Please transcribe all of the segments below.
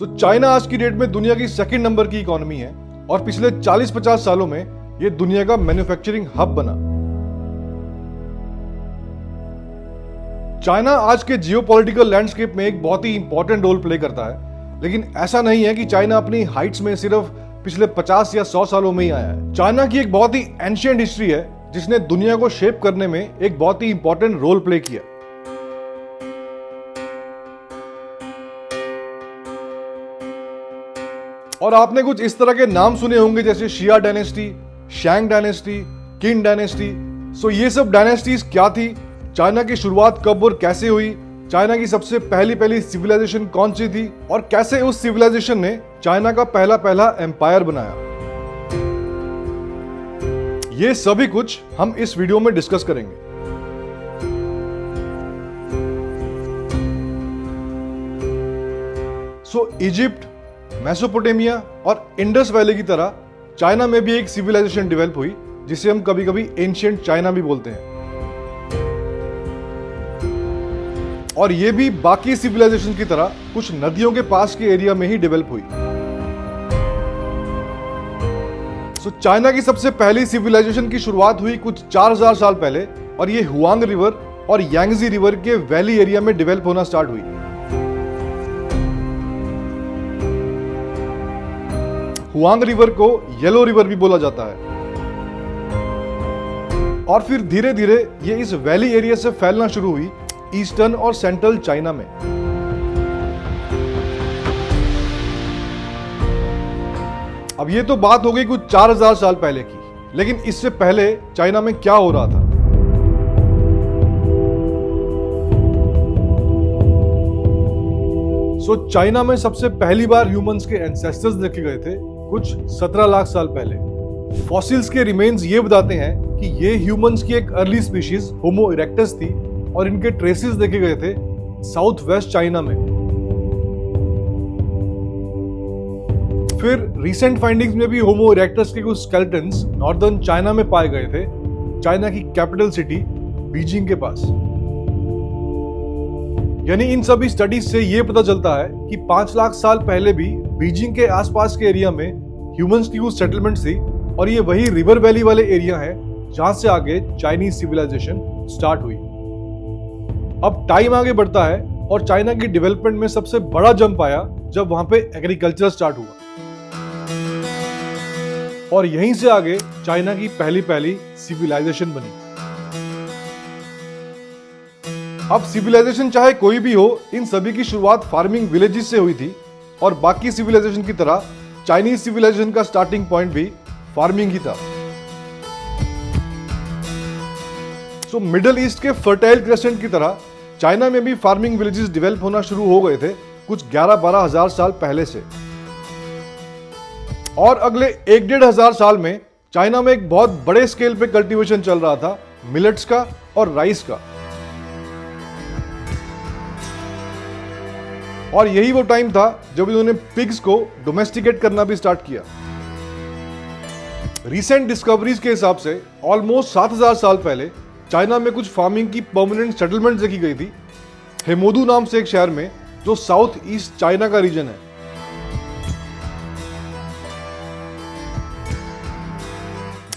China आज की date में दुनिया की सेकंड नंबर की इकोनॉमी है और पिछले 40-50 सालों में यह दुनिया का मैन्युफैक्चरिंग हब बना। चाइना आज के जियोपॉलिटिकल लैंडस्केप में एक बहुत ही इंपॉर्टेंट रोल प्ले करता है, लेकिन ऐसा नहीं है कि चाइना अपनी हाइट्स में सिर्फ पिछले 50 या 100 सालों में ही आया है। चाइना की एक बहुत ही एंशिएंट हिस्ट्री है जिसने दुनिया को शेप करने में एक बहुत ही इंपॉर्टेंट रोल प्ले किया। और आपने कुछ इस तरह के नाम सुने होंगे जैसे शिया डायनेस्टी, शैंग डायनेस्टी, किन डायनेस्टी। ये सब डायनेस्टीज क्या थी, चाइना की शुरुआत कब और कैसे हुई, चाइना की सबसे पहली सिविलाइजेशन कौन सी थी और कैसे उस सिविलाइजेशन ने चाइना का पहला एम्पायर बनाया, ये सभी कुछ हम इस वीडियो में डिस्कस करेंगे। इजिप्ट, मेसोपोटामिया और इंडस वैली की तरह चाइना में भी एक सिविलाइजेशन डेवलप हुई जिसे हम कभी कभी एंशिएंट चाइना भी बोलते हैं, और ये भी बाकी सिविलाइजेशन की तरह कुछ नदियों के पास के एरिया में ही डेवलप हुई। चाइना की सबसे पहली सिविलाइजेशन की शुरुआत हुई कुछ 4000 साल पहले और ये हुआंग रिवर और यांगजी रिवर के वैली एरिया में डेवलप होना स्टार्ट हुई। हुआंग रिवर को येलो रिवर भी बोला जाता है और फिर धीरे धीरे ये इस वैली एरिया से फैलना शुरू हुई ईस्टर्न और सेंट्रल चाइना में। अब ये तो बात हो गई कुछ 4000 साल पहले की, लेकिन इससे पहले चाइना में क्या हो रहा था? चाइना में सबसे पहली बार ह्यूमंस के एंसेस्टर्स देखे गए थे कुछ 17 लाख साल पहले। फॉसिल्स के रिमेन्स ये बताते हैं कि ये ह्यूमंस की एक अर्ली स्पीशीज होमो इरेक्टस थी और इनके ट्रेसेस देखे गए थे साउथ वेस्ट चाइना में। फिर रिसेंट फाइंडिंग्स में भी होमो इरेक्टस के कुछ स्केलेटन्स नॉर्दर्न चाइना में पाए गए थे, चाइना की कैपिटल सिटी बीजिंग के पास। यानी इन सभी स्टडीज से यह पता चलता है कि 5 लाख साल पहले भी बीजिंग के आसपास के एरिया में ह्यूमंस की कुछ सेटलमेंट्स थी और ये वही रिवर वैली वाले एरिया हैं जहां से आगे चाइनीज सिविलाइजेशन स्टार्ट हुई। अब टाइम आगे बढ़ता है और चाइना की डेवलपमेंट में सबसे बड़ा जंप आया जब वहां पे एग्रीकल्चर स्टार्ट हुआ और यहीं से आगे चाइना की पहली सिविलाइजेशन बनी। अब सिविलाइजेशन चाहे कोई भी हो, इन सभी की शुरुआत फार्मिंग विलेजेस से हुई थी और बाकी सिविलाइजेशन की तरह चाइनीज सिविलाइजेशन का स्टार्टिंग पॉइंट भी फार्मिंग ही था। मिडिल ईस्ट के फर्टाइल क्रेसेंट की तरह चाइना में भी फार्मिंग विलेजेस डेवलप होना शुरू हो गए थे कुछ 11-12 हजार साल पहले से, और अगले 1-1.5 हजार साल में चाइना में एक बहुत बड़े स्केल पे कल्टीवेशन चल रहा था मिलेट्स का और राइस का। और यही वो टाइम था जब इन्होंने पिग्स को डोमेस्टिकेट करना भी स्टार्ट किया। रिसेंट डिस्कवरीज के हिसाब से ऑलमोस्ट 7000 साल पहले चाइना में कुछ फार्मिंग की परमानेंट सेटलमेंट देखी गई थी हेमोदू नाम से एक शहर में जो साउथ ईस्ट चाइना का रीजन है।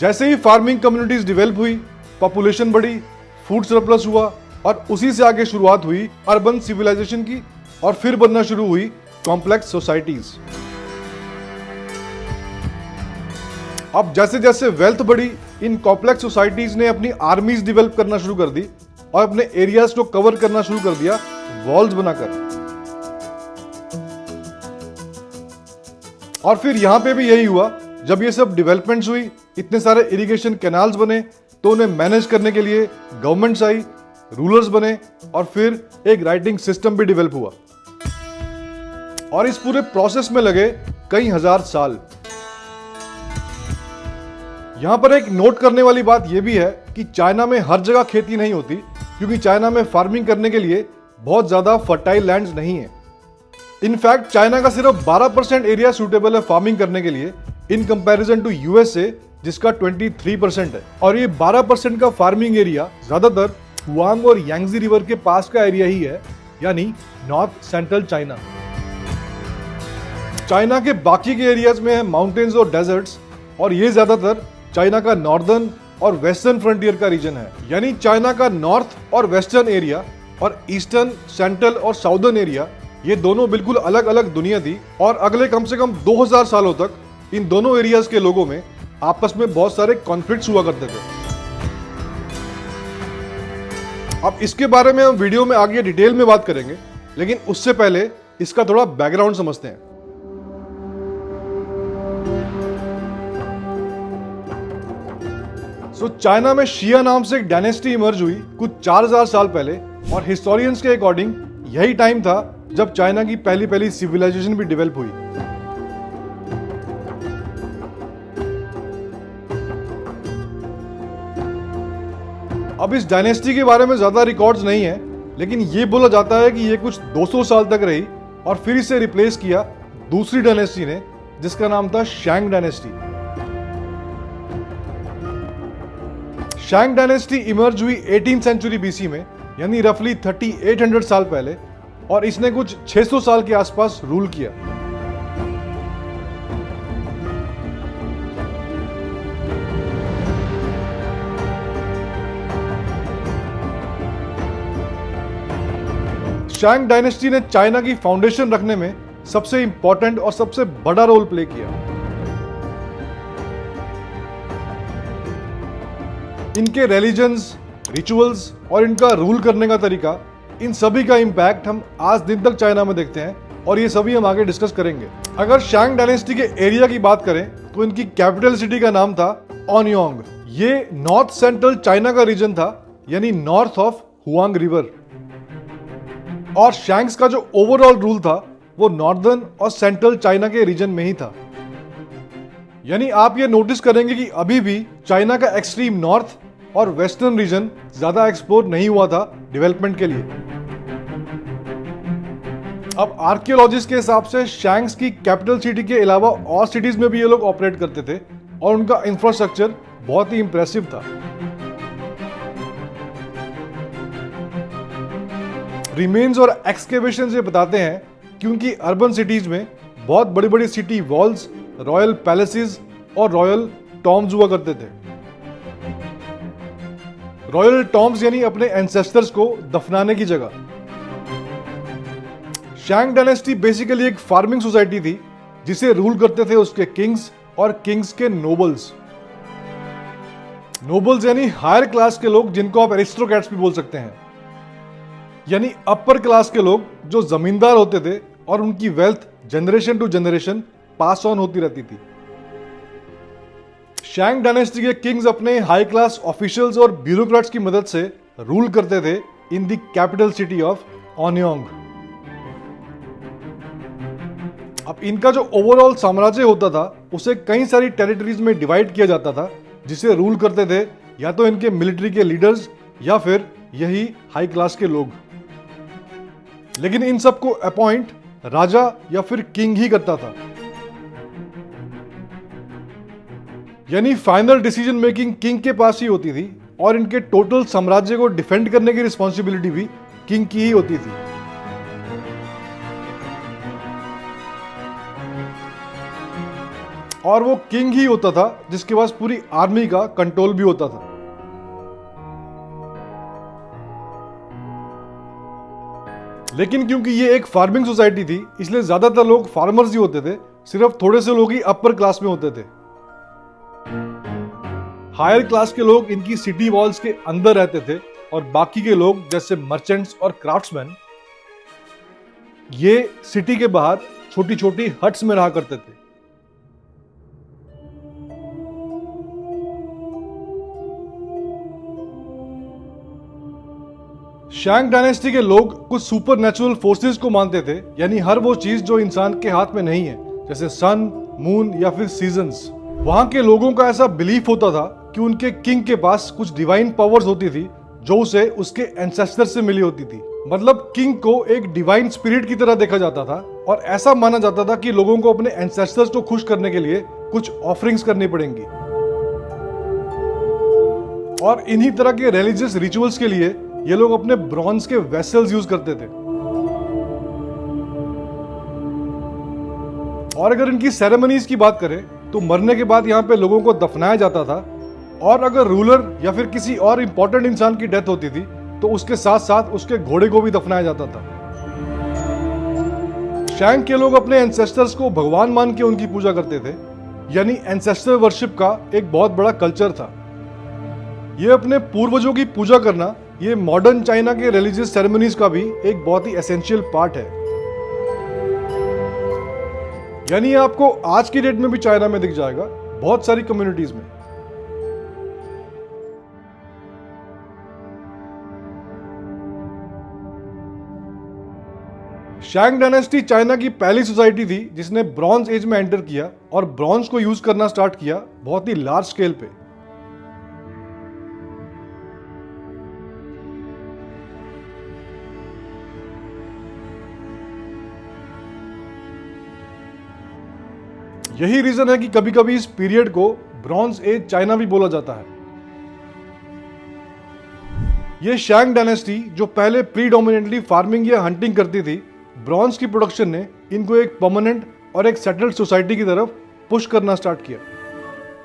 जैसे ही फार्मिंग कम्युनिटीज डेवलप हुई, पॉपुलेशन बढ़ी, फूड सरप्लस हुआ और उसी से आगे शुरुआत हुई अर्बन सिविलाइजेशन की और फिर बनना शुरू हुई कॉम्प्लेक्स सोसाइटीज। अब जैसे जैसे वेल्थ बढ़ी, इन कॉम्प्लेक्स सोसाइटीज ने अपनी आर्मीज डेवलप करना शुरू कर दी और अपने एरियाज को कवर करना शुरू कर दिया वॉल्स बनाकर। और फिर यहां पे भी यही हुआ, जब ये सब डेवलपमेंट्स हुई, इतने सारे इरिगेशन कैनाल्स बने, तो उन्हें मैनेज करने के लिए गवर्नमेंट्स आई, रूलर्स बने और फिर एक राइटिंग सिस्टम भी डेवलप हुआ। और इस पूरे प्रोसेस में लगे कई हजार साल। यहां पर एक नोट करने वाली बात यह भी है कि चाइना में हर जगह खेती नहीं होती, क्योंकि चाइना में फार्मिंग करने के लिए बहुत ज्यादा फर्टाइल लैंड्स नहीं है। इनफैक्ट चाइना का सिर्फ 12% एरिया सूटेबल है फार्मिंग करने के लिए इन कंपैरिजन टू यूएसए जिसका 23% है। और ये 12% का फार्मिंग एरिया ज्यादातर हुआंग और यांगजी रिवर के पास का एरिया ही है, यानी नॉर्थ सेंट्रल चाइना। चाइना के बाकी के एरियाज में है माउंटेन्स और डेजर्ट्स, और ये ज्यादातर चाइना का नॉर्दर्न और वेस्टर्न फ्रंटियर का रीजन है। यानी चाइना का नॉर्थ और वेस्टर्न एरिया और ईस्टर्न, सेंट्रल और साउदर्न एरिया, ये दोनों बिल्कुल अलग अलग दुनिया थी। और अगले कम से कम 2000 सालों तक इन दोनों एरियाज के लोगों में आपस में बहुत सारे कॉन्फ्लिक्ट्स हुआ करते थे। अब इसके बारे में हम वीडियो में आगे डिटेल में बात करेंगे, लेकिन उससे पहले इसका थोड़ा बैकग्राउंड समझते हैं। चाइना में शिया नाम से एक डायनेस्टी इमर्ज हुई कुछ 4000 साल पहले, और हिस्टोरियंस के अकॉर्डिंग यही टाइम था जब चाइना की पहली सिविलाइजेशन भी डेवलप हुई। अब इस डायनेस्टी के बारे में ज्यादा रिकॉर्ड्स नहीं है, लेकिन ये बोला जाता है कि ये कुछ 200 साल तक रही और फिर इसे रिप्लेस किया दूसरी डायनेस्टी ने, जिसका नाम था शैंग डायनेस्टी। शैंग डायनेस्टी इमर्ज हुई 18th सेंचुरी बीसी में, यानी रफली 3800 साल पहले, और इसने कुछ 600 साल के आसपास रूल किया। शैंग डायनेस्टी ने चाइना की फाउंडेशन रखने में सबसे इंपॉर्टेंट और सबसे बड़ा रोल प्ले किया। इनके रिलीजन्स, रिचुअल्स और इनका रूल करने का तरीका, इन सभी का इंपैक्ट हम आज दिन तक चाइना में देखते हैं, और ये सभी हम आगे डिस्कस करेंगे। अगर शैंग डायनेस्टी के एरिया की बात करें तो इनकी कैपिटल सिटी का नाम था ऑनयोंग। ये नॉर्थ सेंट्रल चाइना का रीजन था, यानी नॉर्थ ऑफ हुआंग रिवर। और शैंग्स का जो ओवरऑल रूल था वो नॉर्दर्न और सेंट्रल चाइना के रीजन में ही था। यानी आप ये नोटिस करेंगे कि अभी भी चाइना का एक्सट्रीम नॉर्थ और वेस्टर्न रीजन ज्यादा एक्सप्लोर नहीं हुआ था डेवलपमेंट के लिए। अब आर्कियोलॉजिस्ट के हिसाब से शैंग्स की कैपिटल सिटी के अलावा और सिटीज में भी ये लोग ऑपरेट करते थे, और उनका इंफ्रास्ट्रक्चर बहुत ही इंप्रेसिव था। रिमेन्स और एक्सकेवेशन से बताते हैं कि उनकी अर्बन सिटीज में बहुत बड़ी बड़ी सिटी वॉल्स, रॉयल पैलेसेस और रॉयल टॉम्स हुआ करते थे। रॉयल टॉम्स यानी अपने एंसेस्टर्स को दफनाने की जगह। शैंग डायनेस्टी बेसिकली एक फार्मिंग सोसाइटी थी, जिसे रूल करते थे उसके किंग्स और किंग्स के नोबल्स। नोबल्स यानी हायर क्लास के लोग, जिनको आप एरिस्टोक्रेट्स भी बोल सकते हैं, यानी अपर क्लास के लोग जो जमींदार होते थे, और उनकी wealth generation to generation pass on होती रहती थी। शैंग डायनेस्टी के किंग्स अपने हाई क्लास ऑफिशियल्स और ब्यूरोक्रेट्स की मदद से रूल करते थे in the capital city of Anyang. अब इनका जो ओवरऑल साम्राज्य होता था उसे कई सारी टेरिटरीज में डिवाइड किया जाता था, जिसे रूल करते थे या तो इनके मिलिट्री के लीडर्स या फिर यही हाई क्लास के लोग। लेकिन इन सबको अपॉइंट राजा या फिर किंग ही करता था। यानी फाइनल डिसीजन मेकिंग किंग के पास ही होती थी, और इनके टोटल साम्राज्य को डिफेंड करने की रिस्पॉन्सिबिलिटी भी किंग की ही होती थी। और वो किंग ही होता था जिसके पास पूरी आर्मी का कंट्रोल भी होता था। लेकिन क्योंकि ये एक फार्मिंग सोसाइटी थी, इसलिए ज्यादातर लोग फार्मर्स ही होते थे, सिर्फ थोड़े से लोग ही अपर क्लास में होते थे। हायर क्लास के लोग इनकी सिटी वॉल्स के अंदर रहते थे, और बाकी के लोग जैसे मर्चेंट्स और क्राफ्ट्समैन ये सिटी के बाहर छोटी छोटी हट्स में रहा करते थे। शैंग डायनेस्टी के लोग कुछ सुपर नेचुरल फोर्सेस को मानते थे, यानी हर वो चीज जो इंसान के हाथ में नहीं है, जैसे सन, मून या फिर सीजन्स। वहां के लोगों का ऐसा बिलीफ होता था कि उनके किंग के पास कुछ डिवाइन पावर्स होती थी जो उसे उसके एंसेस्टर से मिली होती थी। मतलब किंग को एक डिवाइन स्पिरिट की तरह देखा जाता था, और ऐसा माना जाता था कि लोगों को अपने एंसेस्टर्स को खुश करने के लिए कुछ ऑफरिंग्स करनी पड़ेंगी। और इन्हीं तरह के रिलीजियस रिचुअल्स के लिए ये लोग अपने ब्रॉन्ज के वेसल्स यूज करते थे। और अगर इनकी सेरेमनीज की बात करें तो मरने के बाद यहाँ पे लोगों को दफनाया जाता था, और अगर रूलर या फिर किसी और इंपॉर्टेंट इंसान की डेथ होती थी तो उसके साथ साथ उसके घोड़े को भी दफनाया जाता था। शैंग के लोग अपने एंसेस्टर्स को भगवान मान के उनकी पूजा करते थे, यानी एंसेस्टर वर्शिप का एक बहुत बड़ा कल्चर था। ये अपने पूर्वजों की पूजा करना ये मॉडर्न चाइना के रिलीजियस सेरेमनीज का भी एक बहुत ही एसेंशियल पार्ट है। यानी ये आपको आज की डेट में भी चाइना में दिख जाएगा, बहुत सारी कम्युनिटीज में। शैंग डायनेस्टी चाइना की पहली सोसाइटी थी जिसने ब्रॉन्ज एज में एंटर किया और ब्रॉन्ज को यूज करना स्टार्ट किया बहुत ही लार्ज स्केल पे। यही रीजन है कि कभी कभी इस पीरियड को ब्रॉन्ज एज चाइना भी बोला जाता है। ये शैंग डायनेस्टी जो पहले प्रीडोमिनेटली फार्मिंग या हंटिंग करती थी, ब्रॉन्ज की प्रोडक्शन ने इनको एक परमानेंट और एक सेटल्ड सोसाइटी की तरफ पुश करना स्टार्ट किया,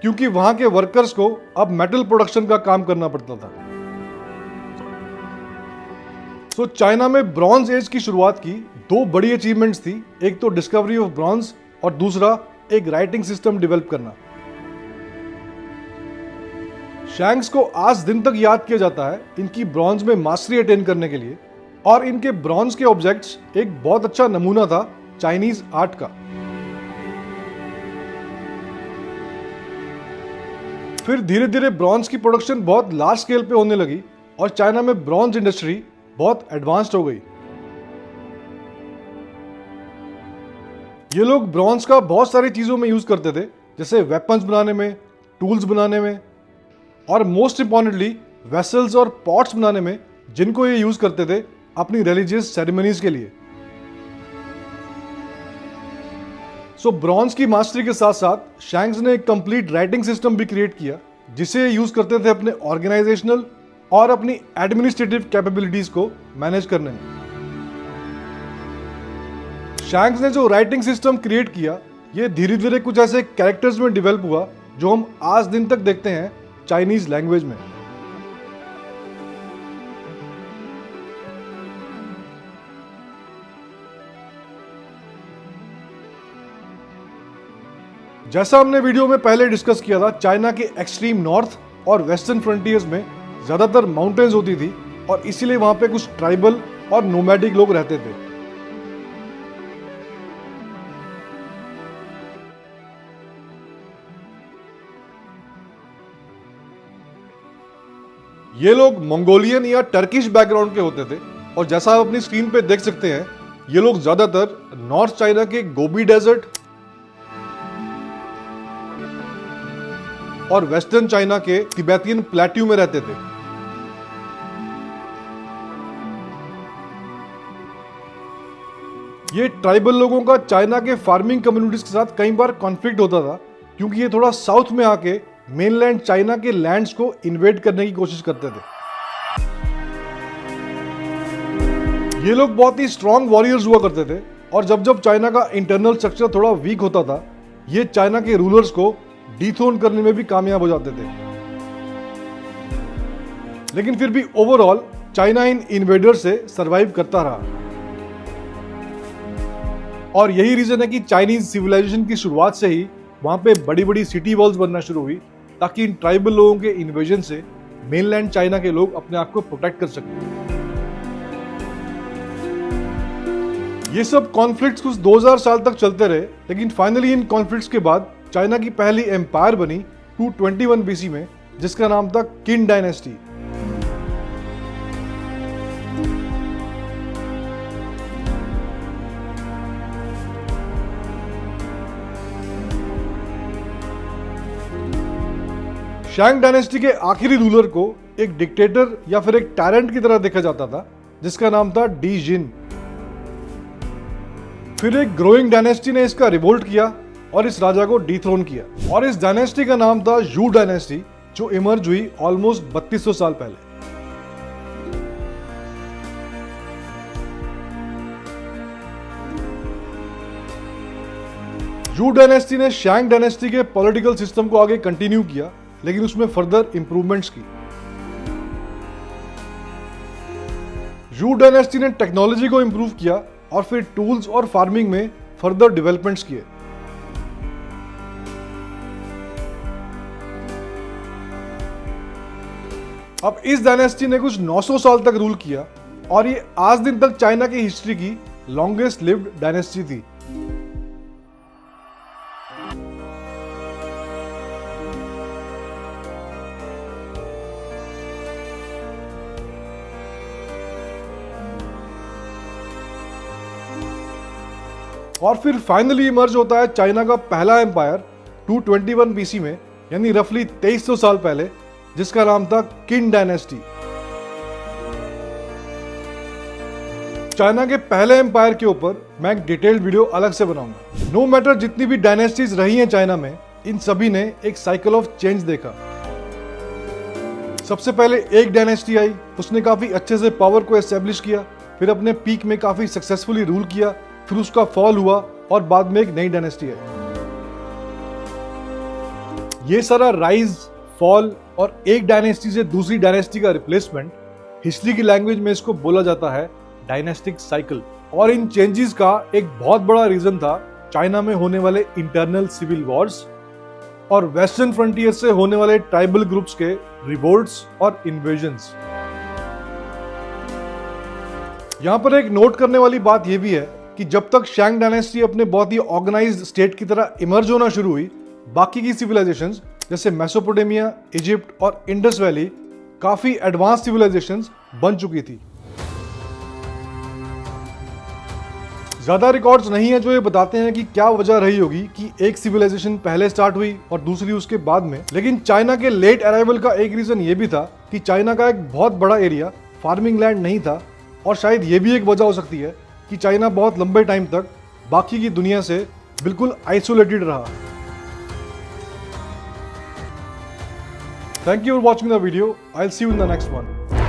क्योंकि वहां के वर्कर्स को अब मेटल प्रोडक्शन का काम करना पड़ता था। सो चाइना में ब्रॉन्ज एज की शुरुआत की दो बड़ी अचीवमेंट्स थी, एक तो डिस्कवरी ऑफ ब्रॉन्ज और दूसरा एक राइटिंग सिस्टम डेवलप करना। शैंग्स को आज दिन तक याद किया जाता है इनकी ब्रॉन्ज में मास्टरी अटेन करने के लिए, और इनके ब्रॉन्ज के ऑब्जेक्ट्स एक बहुत अच्छा नमूना था चाइनीज आर्ट का। फिर धीरे धीरे ब्रॉन्ज की प्रोडक्शन बहुत लार्ज स्केल पे होने लगी और चाइना में ब्रॉन्ज इंडस्ट्री बहुत एडवांस्ड हो गई। ये लोग ब्रॉन्ज का बहुत सारी चीजों में यूज करते थे, जैसे वेपन्स बनाने में, टूल्स बनाने में, और मोस्ट इंपॉर्टेंटली वेसल्स और पॉट्स बनाने में, जिनको ये यूज करते थे अपनी रिलीजियस सेरेमनीज के लिए। सो ब्रॉन्ज की मास्टरी के साथ साथ शैंग्स ने एक कंप्लीट राइटिंग सिस्टम भी क्रिएट किया, जिसे यूज करते थे अपने ऑर्गेनाइजेशनल और अपनी एडमिनिस्ट्रेटिव कैपेबिलिटीज को मैनेज करने में। शैंग्स ने जो राइटिंग सिस्टम क्रिएट किया, ये धीरे धीरे कुछ ऐसे कैरेक्टर्स में डेवलप हुआ जो हम आज दिन तक देखते हैं चाइनीज लैंग्वेज में। जैसा हमने वीडियो में पहले डिस्कस किया था, चाइना के एक्सट्रीम नॉर्थ और वेस्टर्न फ्रंटियर्स में ज्यादातर माउंटेन्स होती थी और इसीलिए वहां पे कुछ ट्राइबल और नोमैडिक लोग रहते थे। ये लोग मंगोलियन या टर्किश बैकग्राउंड के होते थे, और जैसा आप अपनी स्क्रीन पे देख सकते हैं, ये लोग ज्यादातर नॉर्थ चाइना के गोबी डेजर्ट और वेस्टर्न चाइना के तिब्बतियन प्लेट्यू में रहते थे। ये ट्राइबल लोगों का चाइना के फार्मिंग कम्युनिटीज के साथ कई बार कॉन्फ्लिक्ट होता था, क्योंकि ये थोड़ा साउथ में आके मेनलैंड चाइना के लैंड्स को इन्वेड करने की कोशिश करते थे। ये लोग बहुत ही स्ट्रॉन्ग वॉरियर्स हुआ करते थे, और जब जब चाइना का इंटरनल स्ट्रक्चर थोड़ा वीक होता था, ये चाइना के रूलर्स को डिथ्रोन करने में भी कामयाब हो जाते थे। लेकिन फिर भी ओवरऑल चाइना इन इन्वेडर से सरवाइव करता रहा, और यही रीजन है कि चाइनीज सिविलाइजेशन की शुरुआत से ही वहां पे बड़ी बड़ी सिटी वॉल्स बनना शुरू हुई, ताकि इन ट्राइबल लोगों के इन्वेजन से मेनलैंड चाइना के लोग अपने आप को प्रोटेक्ट कर सकें। ये सब कॉन्फ्लिक्ट्स कुछ 2000 साल तक चलते रहे, लेकिन फाइनली इन कॉन्फ्लिक्ट्स के बाद चाइना की पहली एम्पायर बनी 221 बीसी में, जिसका नाम था किन डायनेस्टी। शैंग डायनेस्टी के आखिरी रूलर को एक डिक्टेटर या फिर एक टायरेंट की तरह देखा जाता था, जिसका नाम था डी जिन। फिर एक ग्रोइंग डायनेस्टी ने इसका रिवोल्ट किया और इस राजा को डिथ्रोन किया, और इस डायनेस्टी का नाम था यू डायनेस्टी, जो इमर्ज हुई ऑलमोस्ट 3200 साल पहले। जू डायनेस्टी ने शैंग डायनेस्टी के पॉलिटिकल सिस्टम को आगे कंटिन्यू किया, लेकिन उसमें फर्दर इंप्रूवमेंट्स की। जू डायनेस्टी ने टेक्नोलॉजी को इंप्रूव किया और फिर टूल्स और फार्मिंग में फर्दर डेवलपमेंट्स किए। अब इस डायनेस्टी ने कुछ 900 साल तक रूल किया और ये आज दिन तक चाइना की हिस्ट्री की लॉन्गेस्ट लिव्ड डायनेस्टी थी। और फिर फाइनली इमर्ज होता है चाइना का पहला एम्पायर 221 बीसी में, यानी रफली 2300 साल पहले, जिसका नाम था किन डायनेस्टी। चाइना के पहले एम्पायर के ऊपर मैं एक डिटेल्ड वीडियो अलग से बनाऊंगा। नो मैटर जितनी भी डायनेस्टीज रही हैं चाइना में, इन सभी ने एक साइकिल ऑफ चेंज देखा। सबसे पहले एक डायनेस्टी आई, उसने काफी अच्छे से पावर को एस्टेब्लिश किया, फिर अपने पीक में काफी सक्सेसफुली रूल किया, फिर उसका फॉल हुआ और बाद में एक नई डायनेस्टी आई। ये सारा राइज, फॉल और एक डायनेस्टी से दूसरी डायनेस्टी का रिप्लेसमेंट, हिस्ट्री की लैंग्वेज में इसको बोला जाता है डायनेस्टिक साइकिल। और इन चेंजेस का एक बहुत बड़ा रीजन था चाइना में होने वाले इंटरनल सिविल वॉर्स और वेस्टर्न फ्रंटियर से होने वाले ट्राइबल ग्रुप्स के रिवोल्ट्स और इन्वेजन्स। यहां पर एक नोट करने वाली बात यह भी है कि जब तक शैंग डायनेस्टी अपने बहुत ही ऑर्गेनाइज्ड स्टेट की तरह इमर्ज होना शुरू हुई, बाकी की सिविलाइजेशंस जैसे मेसोपोटामिया, इजिप्ट और इंडस वैली काफी एडवांस सिविलाइजेशंस बन चुकी थी। ज्यादा रिकॉर्ड्स नहीं है जो ये बताते हैं कि क्या वजह रही होगी कि एक सिविलाइजेशन पहले स्टार्ट हुई और दूसरी उसके बाद में, लेकिन चाइना के लेट अराइवल का एक रीजन ये भी था कि चाइना का एक बहुत बड़ा एरिया फार्मिंग लैंड नहीं था, और शायद ये भी एक वजह हो सकती है कि चाइना बहुत लंबे टाइम तक बाकी की दुनिया से बिल्कुल आइसोलेटेड रहा। Thank you for watching the video. I will see you in the next one.